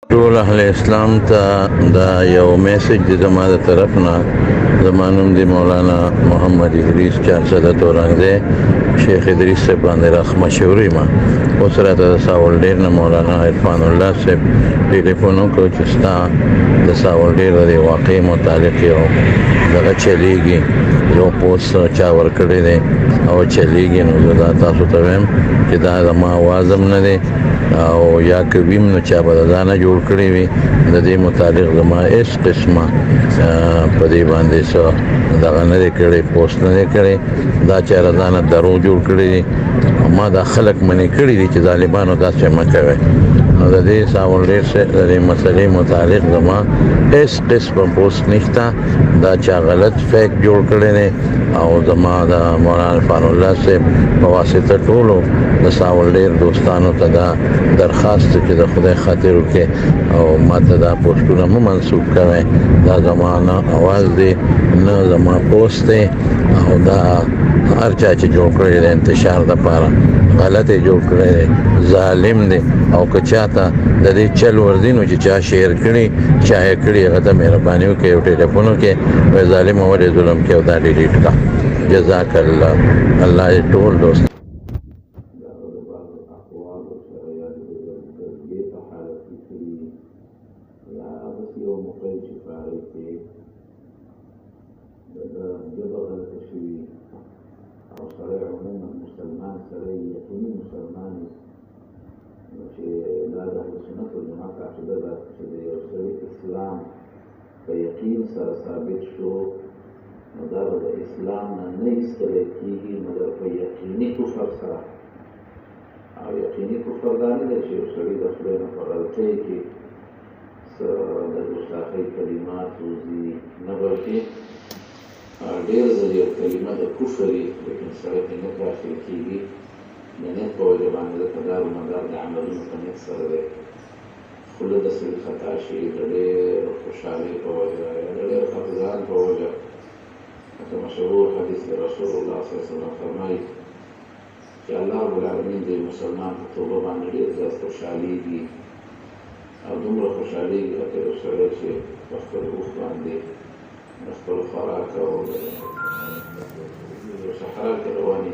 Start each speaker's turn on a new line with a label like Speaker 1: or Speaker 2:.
Speaker 1: ټول اهل اسلام ته دا یو میسج د زما د طرف نه. زما نوم دی مولانا محمد ادریس چارسده تورنګ دی. شیخ ادریس صاحب باندې رحمه شوري ما اوس راته د ساولډیر نه مولانا عرفان الله صاحب ټلیفون وکړ چې ستا د ساولډیر د واقع متعلق یو دغه چلیږي، یو پوسټ چا ورکړی دی او چلیږي. نو زه دا تاسو ته وایم چې دا زما आवाज هم نه دی او یا کویم نو چا به ځانه جوړ کړی وي. د دې متعلق زما هیڅ قسمه په دې باندې څه دغه نه دی کړی، پوسټ نه دی کړی. دا چا ځانه درو جوړ کړی دي. ما دا خلک منې کړي دي چې طالبانو داسې مه کوئ. نو د دې ساولډیر د دې مسلې متعلق زما هیڅ قسمه پوسټ نشته. دا چا غلط فیک جوړ کړی دی او زما د مولانا عرفان الله صاحب په واسطه ټولو د ساولډیر دوستانو ته دا درخواست چې د خدای خاطر وکړي او ماته دا پوسټونه مه منسوب کوئ. دا زما نه اواز دی نه زما پوسټ دی او دا هر چا چې جوړ کړی دی انتشار دپاره غلط یې جوړ کړی دی، ظالم دی. او که چاته د دې چل ورځي نو چې چا شیر کړي چا یې کړي هغه ته مهرباني وکړئ او ټلیفون وکړئ وایي ظالم ولې ظلم کوي او دا ډیلیټ کړه. جزاک الله. الله دې ټول دوست
Speaker 2: او سره عموما مسلمان سره یقیني مسلمان چې دا د اهل سنت والجماعت عقیده ده چې د یو سړي اسلام په یقین سره ثابت شو نو دا به د اسلام نه نه ایستلی کېږي مګر په یقیني کفر سره. او یقیني کفر دا نه دی چې یو سړي د خدای نه په غلطۍ کې څه د ګستاخۍ کلمات وځي، نه بلکې ډېر ځل یو کلمه د کفر وي لیکن سړی پرې نه داخل کېږي د نیت په وجه باندې ځکه دار و مدار د عملونو په نیت سره دی. خوله داسې خطا شي د ډېر خوشحالۍ په وجه یا د ډېر خفګان په وجه. لکه مشهور حدیث د رسول الله صلی الله علیه وسلم فرمایي چې الله رب العالمین د مسلمان په توبه باندې ډېر زیات خوشحالېږي او دومره خوشحالېږي لکه یو سړی چې په خپل اوښ باندې د خپل خوراک او صحرا کې رواني